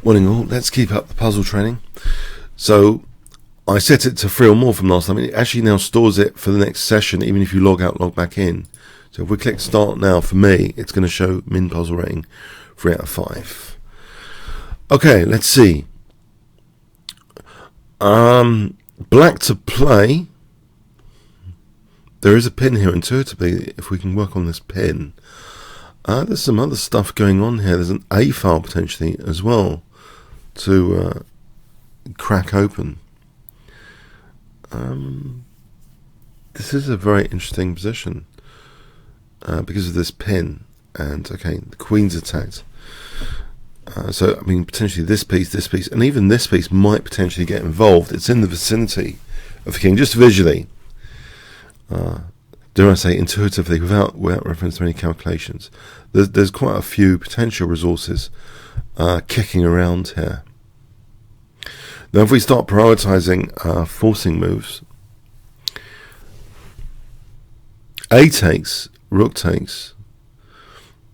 Morning all, let's keep up the puzzle training. So I set it to 3 or more from last time. It actually now stores it for the next session, even if you log out, log back in. So if we click start now, for me, it's going to show min puzzle rating 3 out of 5. Okay, let's see. Black to play. There is a pin here intuitively, if we can work on this pin. There's some other stuff going on here. There's an A file potentially as well to crack open. This is a very interesting position because of this pin. And okay, the queen's attacked. So I mean, potentially this piece, and even this piece might potentially get involved. It's in the vicinity of the king, just visually. Dare I say intuitively, without reference to any calculations. There's quite a few potential resources kicking around here. Now if we start prioritizing forcing moves, A takes, rook takes,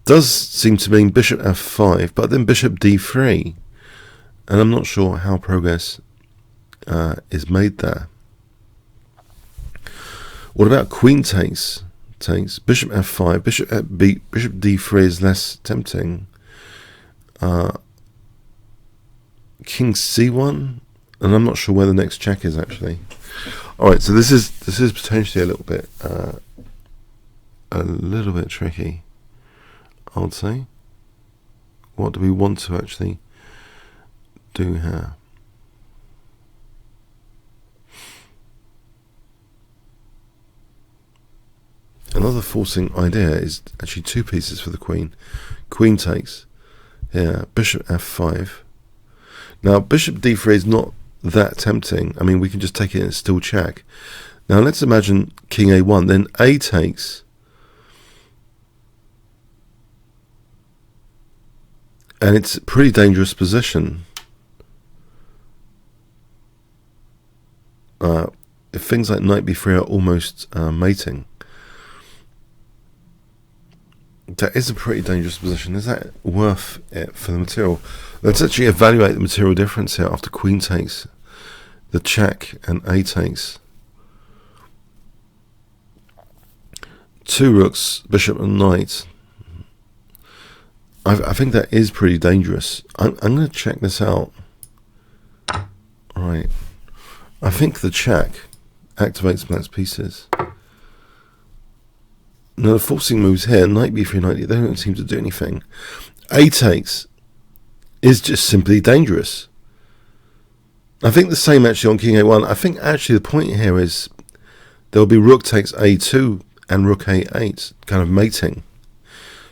does seem to mean bishop f5, but then bishop d3, and I'm not sure how progress is made there. What about queen takes? Bishop f5, bishop d3 is less tempting. King c1, and I'm not sure where the next check is actually. All right, so this is potentially a little bit tricky, I would say. What do we want to actually do here? Another forcing idea is actually 2 pieces for the queen. Queen takes here, bishop f5. Now bishop d3 is not that tempting. I mean, we can just take it and still check. Now let's imagine king a1, then A takes, and it's a pretty dangerous position. If things like knight b3 are almost mating, that is a pretty dangerous position. Is that worth it for the material? Let's actually evaluate the material difference here after queen takes, the check, and A takes. 2 rooks, bishop and knight. I think that is pretty dangerous. I'm going to check this out. Right. I think the check activates black's pieces. Now the forcing moves here, knight b3, knight d, they don't seem to do anything. A takes is just simply dangerous. I think the same actually on king a1. I think actually the point here is there will be rook takes a2 and rook a8, kind of mating.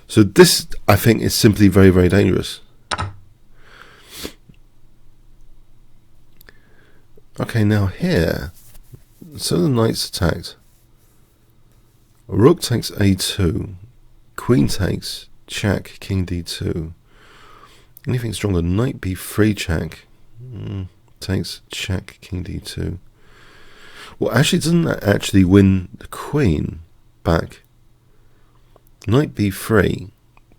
So this, I think, is simply very, very dangerous. Okay, now here, so the knight's attacked. Rook takes a2, queen takes, check, king d2. Anything stronger? Knight b3 check, takes, check, king d2. Well, actually, doesn't that actually win the queen back? Knight b3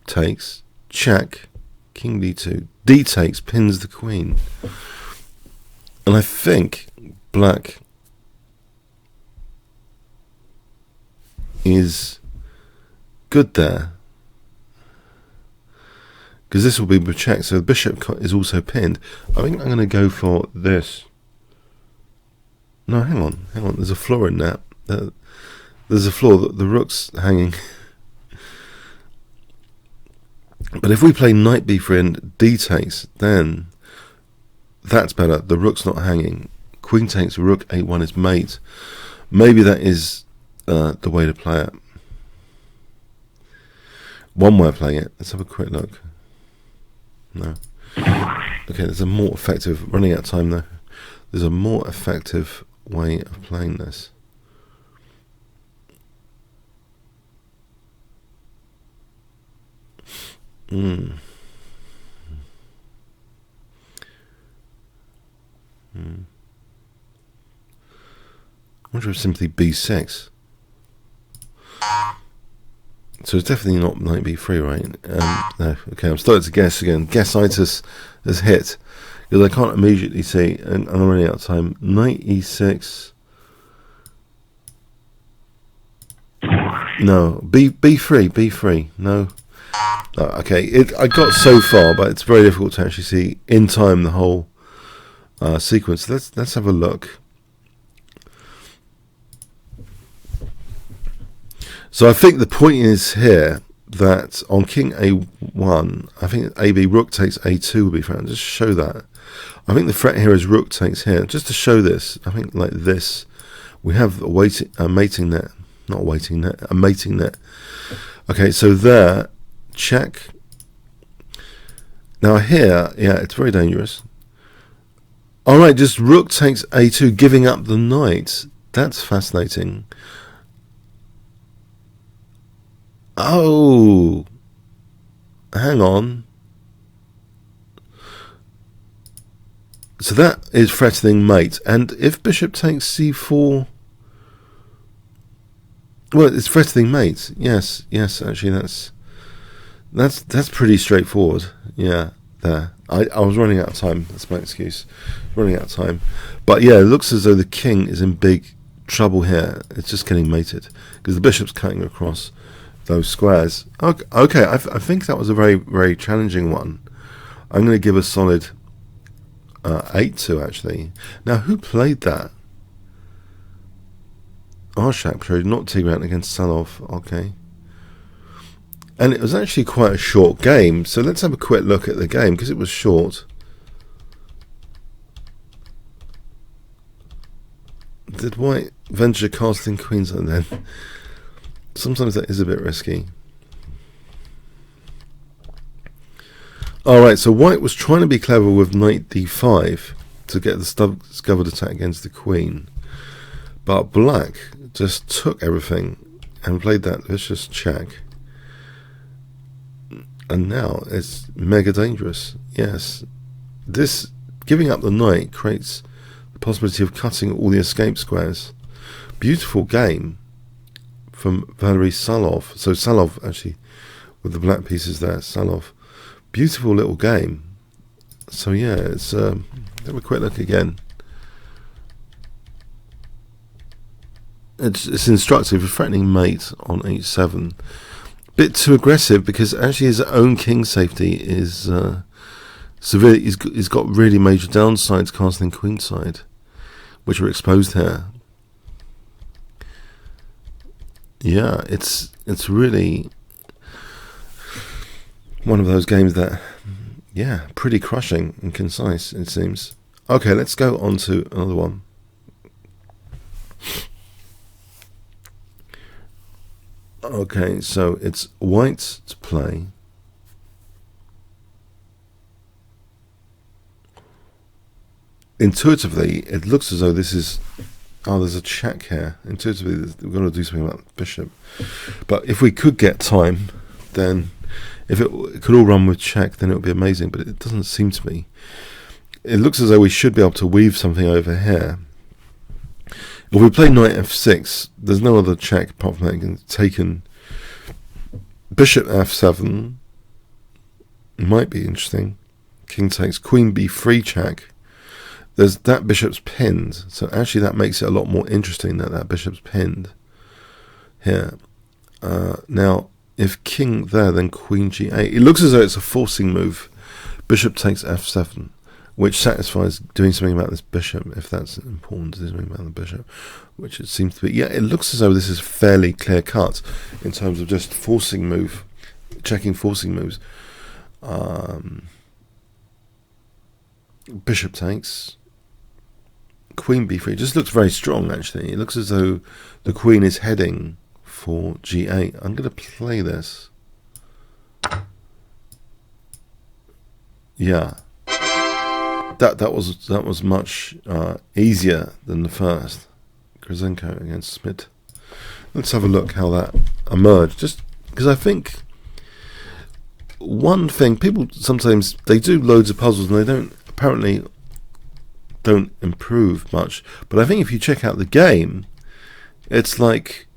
takes, check, king d2. D takes, pins the queen. And I think black is good there, because this will be checked, so the bishop is also pinned. I think I'm going to go for this. No, hang on, there's a flaw in that. There's a flaw that the rook's hanging. But if we play knight b3 and d takes, then that's better. The rook's not hanging. Queen takes, rook a1 is mate. Maybe that is the way to play it. One way of playing it. Let's have a quick look. No. Okay, there's a more effective, running out of time though. There's a more effective way of playing this. I wonder if simply b6. So So it's definitely not knight b3, right? No. Okay, I'm starting to guess again. Guessitis has hit because I can't immediately see, and I'm running out of time. Knight e6. No, b3. No. Okay, I got so far, but it's very difficult to actually see in time the whole sequence. Let's have a look. So I think the point is here that on king a1, I think AB rook takes a2 will be found. Just show that. I think the threat here is rook takes here. Just to show this, I think like this, we have a mating net, not a waiting net, a mating net. Okay, so there, check. Now here, yeah, it's very dangerous. All right, just rook takes a2, giving up the knight. That's fascinating. Oh, hang on. So that is threatening mate, and if bishop takes c4, well, it's threatening mate. Yes, actually, that's pretty straightforward. Yeah, there. I was running out of time. That's my excuse. Running out of time. But yeah, it looks as though the king is in big trouble here. It's just getting mated because the bishop's cutting across those squares. Okay, I think that was a very, very challenging one. I'm going to give a solid 8-2 actually. Now, who played that? Arshak played, not Tigran against Salov. Okay. And it was actually quite a short game. So let's have a quick look at the game because it was short. Did White venture casting queens and then? Sometimes that is a bit risky. Alright, so White was trying to be clever with knight d5 to get the discovered attack against the queen. But Black just took everything and played that vicious check. And now it's mega dangerous. Yes. This giving up the knight creates the possibility of cutting all the escape squares. Beautiful game from Valery Salov. So Salov actually with the black pieces there. Salov. Beautiful little game. So yeah, it's have a quick look again. It's instructive. A threatening mate on h7. Bit too aggressive because actually his own king safety is severe. He's got really major downsides casting queenside, which are exposed here. Yeah, it's really one of those games that, yeah, pretty crushing and concise it seems. Okay, let's go on to another one. Okay, so it's White to play. Intuitively, it looks as though this is... Oh, there's a check here. Intuitively, we've got to do something about the bishop. But if we could get time, then... If it could all run with check, then it would be amazing. But it doesn't seem to be. It looks as though we should be able to weave something over here. If we play knight f6, there's no other check apart from that taken. Bishop f7 might be interesting. King takes, queen b3 check. There's that bishop's pinned, so actually that makes it a lot more interesting that bishop's pinned here. Now, if king there, then queen g8. It looks as though it's a forcing move. Bishop takes f7. Which satisfies doing something about this bishop, if that's important to do something about the bishop, which it seems to be. Yeah, it looks as though this is fairly clear cut in terms of just forcing move, checking forcing moves. Bishop takes, queen b3. It just looks very strong, actually. It looks as though the queen is heading for g8. I'm going to play this. Yeah. That was much easier than the first. Grizenko against Smith. Let's have a look how that emerged. Just because I think one thing, people sometimes they do loads of puzzles and they apparently don't improve much. But I think if you check out the game, it's like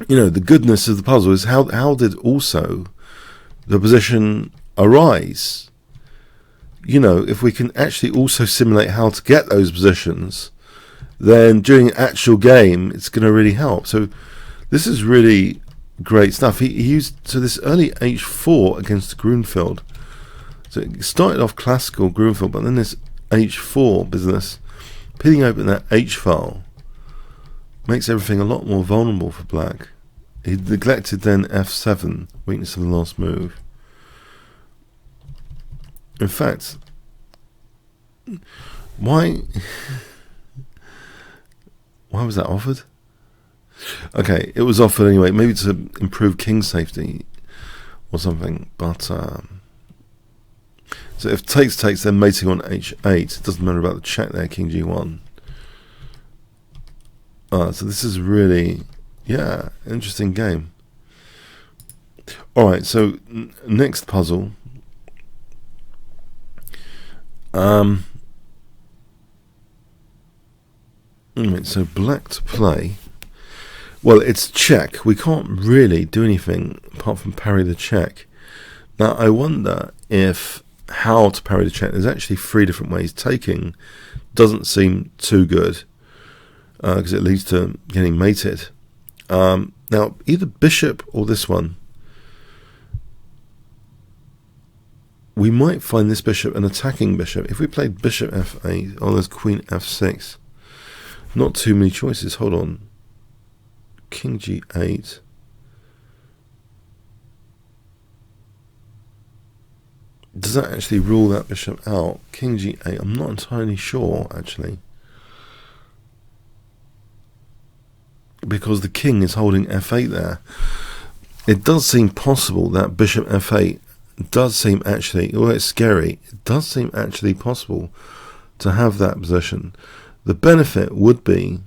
the goodness of the puzzle is how did also the position arise? If we can actually also simulate how to get those positions, then during an actual game, it's going to really help. So this is really great stuff. He used this early H4 against Grunfeld. So it started off classical Grunfeld, but then this H4 business, peeling open that H file, makes everything a lot more vulnerable for black. He neglected then F7, weakness of the last move. In fact, why was that offered? Okay, it was offered anyway, maybe to improve king safety or something, but so if takes, then mating on H8, it doesn't matter about the check there, king G1. So this is really, interesting game. Alright, so next puzzle. So black to play. Well, it's check. We can't really do anything apart from parry the check. Now, I wonder if how to parry the check. There's actually 3 different ways. Taking doesn't seem too good because it leads to getting mated. Now, either bishop or this one. We might find this bishop an attacking bishop. If we played bishop f8, there's queen f6. Not too many choices. Hold on. King g8. Does that actually rule that bishop out? King g8. I'm not entirely sure, actually. Because the king is holding f8 there. It does seem possible that bishop f8 does seem actually, although it's scary, it does seem actually possible to have that position. The benefit would be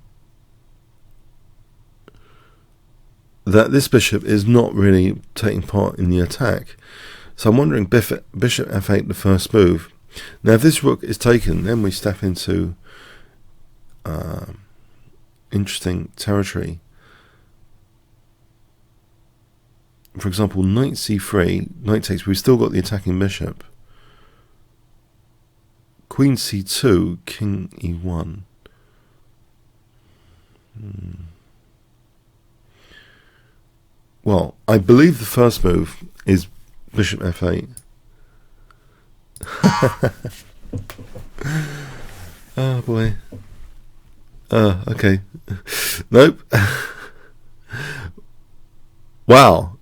that this bishop is not really taking part in the attack. So I'm wondering bishop f8, the first move. Now if this rook is taken, then we step into interesting territory. For example, knight c3, knight takes, we've still got the attacking bishop. Queen c2, king e1. Well, I believe the first move is bishop f8. Oh boy. Okay. Nope. Wow.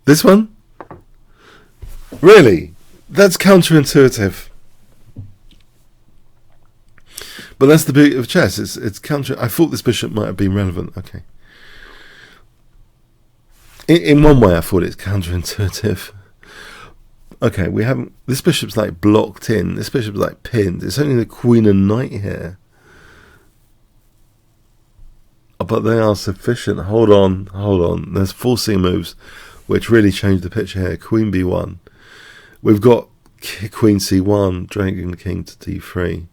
This one? Really? That's counterintuitive. But that's the beauty of chess. It's counter. I thought this bishop might have been relevant. Okay. In one way, I thought it's counterintuitive. Okay, we haven't. This bishop's like blocked in. This bishop's like pinned. It's only the queen and knight here. But they are sufficient. Hold on. There's forcing moves, which really change the picture here. Queen b1. We've got queen c1, dragging the king to d3.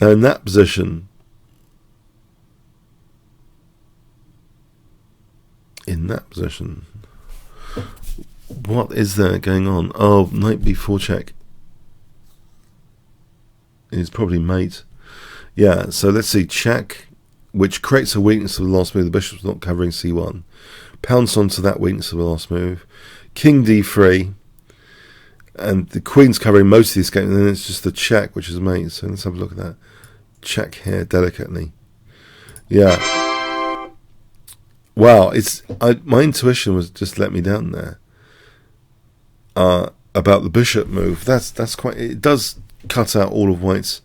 Now in that position, what is there going on? Oh, knight b4 check is probably mate. Yeah, so let's see, check, which creates a weakness of the last move. The bishop's not covering c1. Pounce onto that weakness of the last move. King d3. And the queen's covering most of the escape, and then it's just the check, which is mate. So let's have a look at that. Check here delicately. Yeah. Wow, my intuition was just let me down there. About the bishop move. That's quite. It does cut out all of White's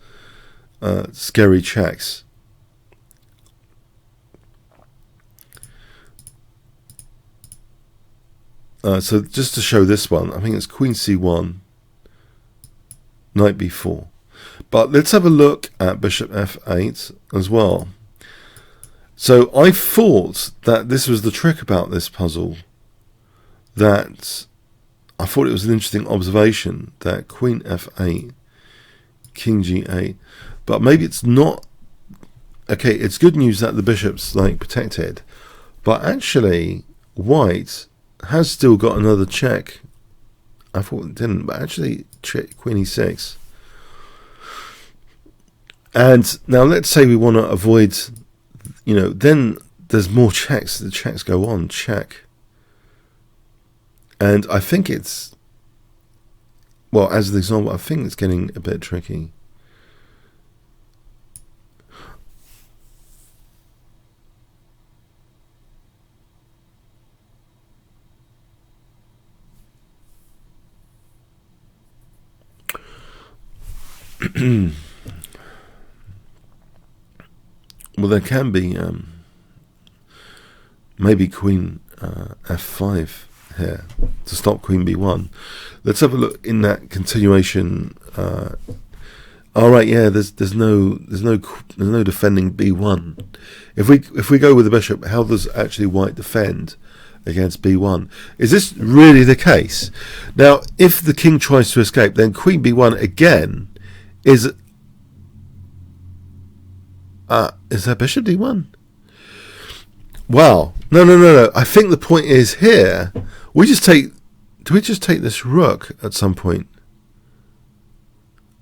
scary checks. So just to show this one, I think it's queen c1, knight b4. But let's have a look at bishop f8 as well. So I thought that this was the trick about this puzzle, that I thought it was an interesting observation that queen f8, king g8, but maybe it's not. Okay, it's good news that the bishop's like protected, But actually, white has still got another check. I thought it didn't, but actually, check queen e6. And now let's say we want to avoid, then there's more checks. The checks go on, check. And I think it's, well, as an example, I think it's getting a bit tricky. Well, there can be maybe queen f5 here to stop queen b1. Let's have a look in that continuation. All right, yeah. There's no defending b1. If we go with the bishop, how does actually white defend against b1? Is this really the case? Now, if the king tries to escape, then queen b1 again is that bishop d1? Wow. No. I think the point is here. Do we just take this rook at some point?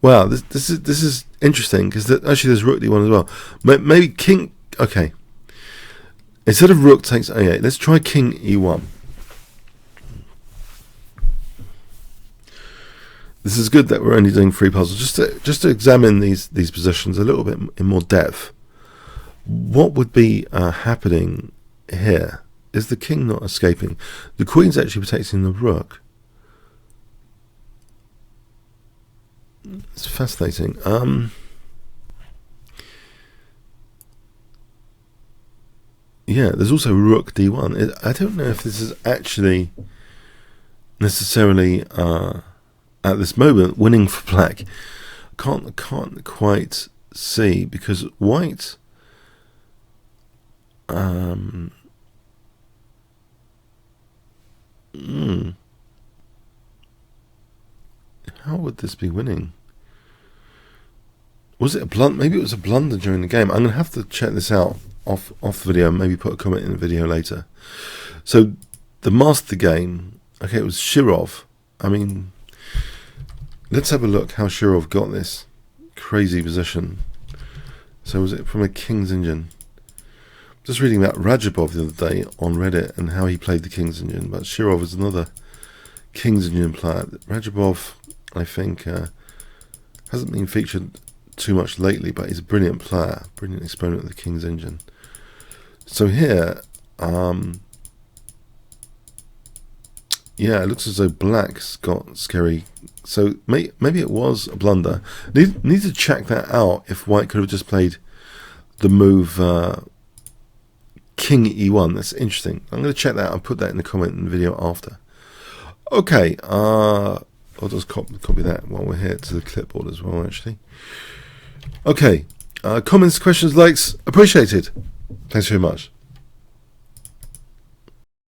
Wow, this is interesting because actually there's rook d1 as well. Maybe king. Okay. Instead of rook takes a8, let's try king e1. This is good that we're only doing 3 puzzles just to examine these positions a little bit in more depth. What would be happening here? Is the king not escaping? The queen's actually protecting the rook. It's fascinating. Yeah, there's also rook d1. I don't know if this is actually necessarily at this moment winning for black. Can't quite see because white. How would this be winning? Was it a blunder? Maybe it was a blunder during the game. I'm going to have to check this out off video and maybe put a comment in the video later. So the master game, okay, it was Shirov. I mean, let's have a look how Shirov got this crazy position. So was it from a King's Engine? Just reading about Rajabov the other day on Reddit and how he played the King's Engine, but Shirov is another King's Engine player. Rajabov, I think, hasn't been featured too much lately, but he's a brilliant player, brilliant exponent of the King's Engine. So here, yeah, it looks as though black's got scary. So maybe it was a blunder. Need to check that out. If white could have just played the move King E1. That's interesting. I'm going to check that. I'll put that in the comment in the video after. Okay, I'll just copy that while we're here to the clipboard as well, actually. Okay, comments, questions, likes, appreciated. Thanks very much.